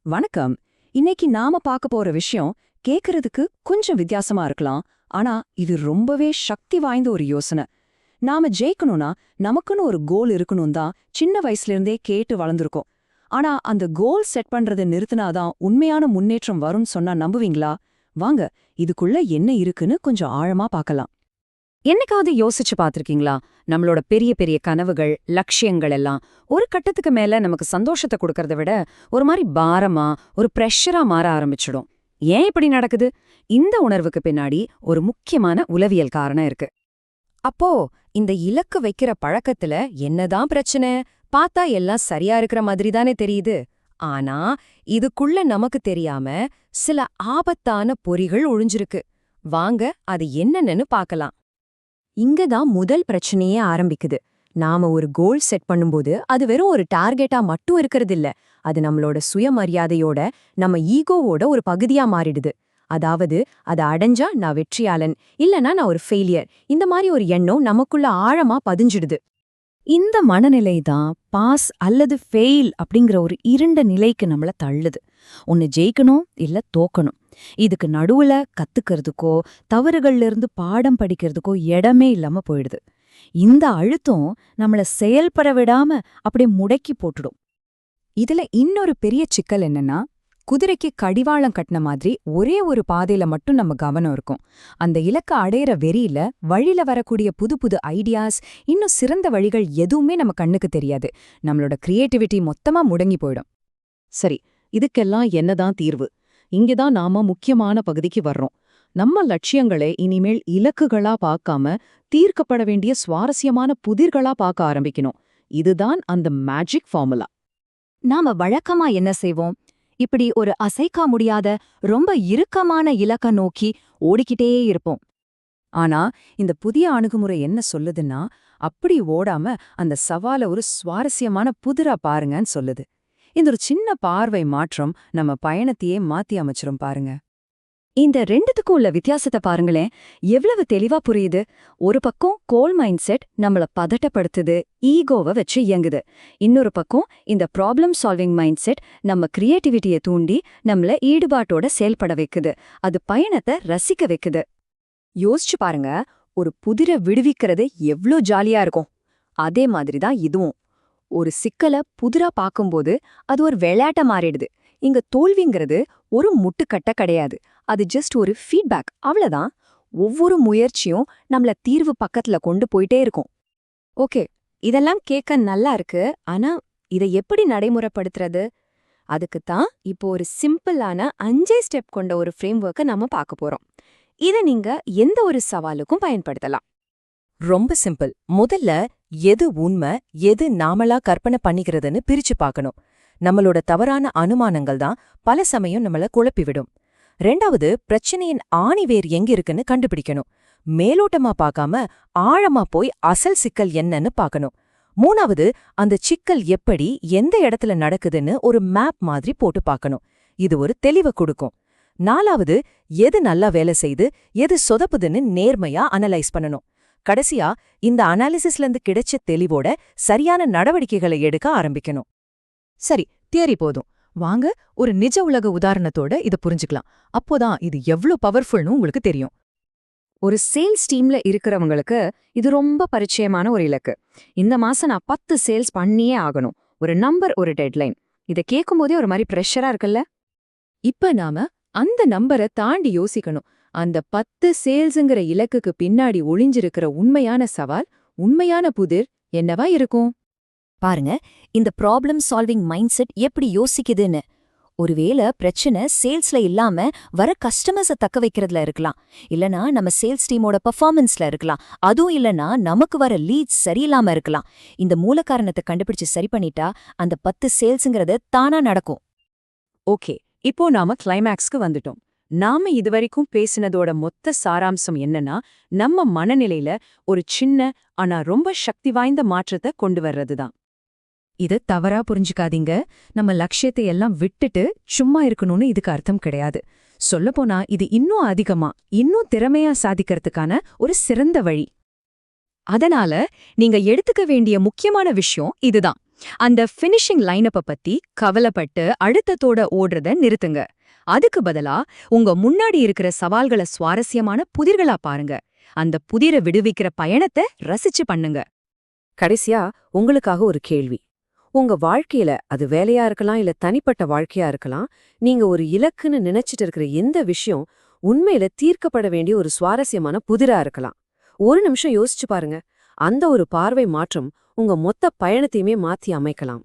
வணக்கம். இன்னைக்கு நாம பார்க்க போற விஷயம் கேக்குறதுக்கு கொஞ்சம் வித்தியாசமா இருக்கலாம். ஆனா இது ரொம்பவே சக்தி வாய்ந்த ஒரு யோசனை. நாம ஜெயிக்கணும்னா நமக்குன்னு ஒரு கோல் இருக்கணும் தான் சின்ன வயசுல இருந்தே கேட்டு வளர்ந்துருக்கோம். ஆனா அந்த கோல் செட் பண்றதை நிறுத்தினாதான் உண்மையான முன்னேற்றம் வரும்னு சொன்னா நம்புவீங்களா? வாங்க, இதுக்குள்ள என்ன இருக்குன்னு கொஞ்சம் ஆழமா பார்க்கலாம். என்னைக்காவது யோசிச்சு பார்த்திருக்கீங்களா? நம்மளோட பெரிய பெரிய கனவுகள், லட்சியங்கள் எல்லாம் ஒரு கட்டத்துக்கு மேல நமக்கு சந்தோஷத்தை கொடுக்கறத விட ஒரு மாதிரி பாரமா, ஒரு பிரஷரா மாற ஆரம்பிச்சிடும். ஏன் இப்படி நடக்குது? இந்த உணர்வுக்கு பின்னாடி ஒரு முக்கியமான உளவியல் காரணம் இருக்கு. அப்போ இந்த இலக்கு வைக்கிற பழக்கத்துல என்னதான் பிரச்சனை? பார்த்தா எல்லாம் சரியா இருக்கிற மாதிரி தானே தெரியுது. ஆனா இதுக்குள்ள நமக்கு தெரியாம சில ஆபத்தான பொறிகள் ஒளிஞ்சிருக்கு. வாங்க அது என்னன்னு பார்க்கலாம். இங்கதான் முதல் பிரச்சனையே ஆரம்பிக்குது. நாம ஒரு கோல் செட் பண்ணும்போது அது வெறும் ஒரு டார்கெட்டா மட்டும் இருக்கறதில்ல. அது நம்மளோட சுயமரியாதையோட, நம்ம ஈகோவோட ஒரு பகுதியா மாறிடுது. அதாவது அதை அடைஞ்சா நான் வெற்றியாளன், இல்லனா நான் ஒரு ஃபெயிலியர், இந்த மாதிரி ஒரு எண்ணம் நமக்குள்ள ஆழமா பதிஞ்சிடுது. இந்த மனநிலை தான் பாஸ் அல்லது ஃபெயில் அப்படிங்கிற ஒரு இருண்ட நிலைக்கு நம்மள தள்ளுது. ஒன்னு ஜெயிக்கணும் இல்ல தோக்கணும். இதுக்கு நடுவுல கத்துக்கிறதுக்கோ தவறுகள்ல இருந்து பாடம் படிக்கிறதுக்கோ இடமே இல்லாம போயிடுது. இந்த அழுத்தம் நம்மள செயல்பட விடாம அப்படியே முடக்கி போட்டுடும். இதுல இன்னொரு பெரிய சிக்கல் என்னன்னா, குதிரைக்கு கடிவாளம் கட்டின மாதிரி ஒரே ஒரு பாதையில மட்டும் நம்ம கவனம் இருக்கும். அந்த இலக்க அடையிற வெறியில வழியில வரக்கூடிய புது புது ஐடியாஸ், இன்னும் சிறந்த வழிகள் எதுவுமே நம்ம கண்ணுக்கு தெரியாது. நம்மளோட கிரியேட்டிவிட்டி மொத்தமா முடங்கி போயிடும். சரி, இதுக்கெல்லாம் என்னதான் தீர்வு? இங்கதான் நாம முக்கியமான பகுதிக்கு வர்றோம். நம்ம லட்சியங்களை இனிமேல் இலக்குகளா பார்க்காம தீர்க்கப்பட வேண்டிய சுவாரஸ்யமான புதிர்களா பார்க்க ஆரம்பிக்கணும். இதுதான் அந்த மேஜிக் ஃபார்முலா. நாம வழக்கமா என்ன செய்வோம்? இப்படி ஒரு அசைக்க முடியாத ரொம்ப இறுக்கமான இலக்க நோக்கி ஓடிக்கிட்டே இருப்போம். ஆனா இந்த புதிய அணுகுமுறை என்ன சொல்லுதுன்னா, அப்படி ஓடாம அந்த சவால ஒரு சுவாரஸ்யமான புதிரா பாருங்கன்னு சொல்லுது. இந்த ஒரு சின்ன பார்வை மாற்றம் நம்ம பயணத்தையே மாத்தி அமைச்சிரும் பாருங்க. இந்த ரெண்டுத்துக்கும் உள்ள வித்தியாசத்தை பாருங்களேன், எவ்வளவு தெளிவா புரியுது. ஒரு பக்கம் கோல் மைண்ட் செட் நம்மள பதட்டப்படுத்துது, ஈகோவை வச்சு இயங்குது. இன்னொரு பக்கம் இந்த ப்ராப்ளம் சால்விங் மைண்ட் செட் நம்ம கிரியேட்டிவிட்டியை தூண்டி நம்மள ஈடுபாட்டோட செயல்பட வைக்குது. அது பயணத்தை ரசிக்க வைக்குது. யோசிச்சு பாருங்க, ஒரு புதிரை விடுவிக்கிறது எவ்ளோ ஜாலியா இருக்கும். அதே மாதிரிதான் இதுவும். ஒரு சிக்கலை புதிரா பார்க்கும்போது அது ஒரு விளையாட்ட மாறிடுது. இங்க தோல்விங்கிறது ஒரு முட்டுக்கட்ட கிடையாது. அது ஜஸ்ட் ஒரு ஃபீட்பேக், அவ்வளவுதான். ஒவ்வொரு முயற்சியும் நம்மள தீர்வு பக்கத்துல கொண்டு போயிட்டே இருக்கும். ஓகே, இதெல்லாம் கேட்க நல்லா இருக்கு. ஆனா இதை எப்படி நடைமுறைப்படுத்துறது? அதுக்குத்தான் இப்போ ஒரு சிம்பிளான 5 ஸ்டெப் கொண்ட ஒரு ஃப்ரேம் ஒர்க்கை நாம பார்க்க போறோம். இதை நீங்க எந்த ஒரு சவாலுக்கும் பயன்படுத்தலாம். ரொம்ப சிம்பிள். முதல்ல எது உண்மை, எது நாமளா கற்பனை பண்ணிக்கிறதுன்னு பிரிச்சு பார்க்கணும். நம்மளோட தவறான அனுமானங்கள் தான் பல சமயம் நம்மள குழப்பிவிடும். ரெண்டாவது, பிரச்சனையின் ஆணிவேர் எங்க இருக்குன்னு கண்டுபிடிக்கணும். மேலோட்டமா பார்க்காம ஆழமா போய் அசல் சிக்கல் என்னன்னு பார்க்கணும். மூணாவது, அந்த சிக்கல் எப்படி, எந்த இடத்துல நடக்குதுன்னு ஒரு மேப் மாதிரி போட்டு பார்க்கணும். இது ஒரு தெளிவை கொடுக்கும். நாலாவது, எது நல்லா வேலை செய்து எது சொதப்புதுன்னு நேர்மையா அனலைஸ் பண்ணணும். கடைசியா, இந்த அனாலிசிஸ்ல இருந்து கிடைச்ச தெளிவோட சரியான நடவடிக்கைகளை எடுக்க ஆரம்பிக்கணும். சரி, தியரி போதும். வாங்க ஒரு நிஜ உலக உதாரணத்தோட இத புரிஞ்சுக்கலாம். அப்போதான் இது எவ்ளோ பவர்ஃபுல்னு உங்களுக்கு தெரியும். ஒரு சேல்ஸ் டீம்ல இருக்கிறவங்களுக்கு இது ரொம்ப பரிச்சயமான ஒரு இலக்கு. இந்த மாசம் நான் 10 சேல்ஸ் பண்ணியே ஆகணும். ஒரு நம்பர், ஒரு டெட்லைன். இதை கேட்கும்போதே ஒரு மாதிரி ப்ரெஷரா இருக்குல்ல? இப்ப நாம அந்த நம்பரை தாண்டி யோசிக்கணும். அந்த 10 சேல்ஸுங்கிற இலக்குக்கு பின்னாடி ஒளிஞ்சிருக்கிற உண்மையான சவால், உண்மையான புதிர் என்னவா இருக்கும்? பாருங்க, இந்த ப்ராப்ளம் சால்விங் மைண்ட் செட் எப்படி யோசிக்குதுன்னு. ஒருவேளை பிரச்சனை சேல்ஸ்ல இல்லாம வர கஸ்டமர்ஸை தக்க வைக்கிறதுல இருக்கலாம். இல்லனா நம்ம சேல்ஸ் டீமோட பெர்ஃபார்மன்ஸ்ல இருக்கலாம். அதுவும் இல்லனா நமக்கு வர லீட்ஸ் சரியில்லாம இருக்கலாம். இந்த மூல காரணத்தை கண்டுபிடிச்சு சரி பண்ணிட்டா அந்த 10 சேல்ஸுங்கிறது தானா நடக்கும். ஓகே, இப்போ நாம கிளைமேக்ஸ்க்கு வந்துட்டோம். நாம இதுவரைக்கும் பேசினதோட மொத்த சாராம்சம் என்னன்னா, நம்ம மனநிலையில ஒரு சின்ன ஆனா ரொம்ப சக்தி வாய்ந்த மாற்றத்தை கொண்டு வர்றதுதான். இது தவறா புரிஞ்சுக்காதீங்க. நம்ம லட்சியத்தை எல்லாம் விட்டுட்டு சும்மா இருக்கணும்னு இதுக்கு அர்த்தம் கிடையாது. சொல்லப்போனா இது இன்னும் அதிகமா, இன்னும் திறமையா சாதிக்கிறதுக்கான ஒரு சிறந்த வழி. அதனால நீங்க எடுத்துக்க வேண்டிய முக்கியமான விஷயம் இதுதான். அந்த ஃபினிஷிங் லைனப்ப பத்தி கவலைப்பட்டு அழுத்தத்தோட ஓடுறத நிறுத்துங்க. அதுக்கு பதிலா உங்க முன்னாடி இருக்கிற சவால்கள சுவாரஸ்யமான புதிர்களா பாருங்க. அந்த புதிர விடுவிக்கிற பயணத்தை ரசிச்சு பண்ணுங்க. கடைசியா உங்களுக்காக ஒரு கேள்வி. உங்க வாழ்க்கையில அது வேலையா இருக்கலாம், இல்ல தனிப்பட்ட வாழ்க்கையா இருக்கலாம், நீங்க ஒரு இலக்குன்னு நினைச்சிட்டு இருக்கிற எந்த விஷயம் உண்மையில தீர்க்கப்பட வேண்டிய ஒரு சுவாரஸ்யமான புதிரா இருக்கலாம். ஒரு நிமிஷம் யோசிச்சு பாருங்க. அந்த ஒரு பார்வை மாற்றம் உங்க மொத்த பயணத்தையுமே மாத்தி அமைக்கலாம்.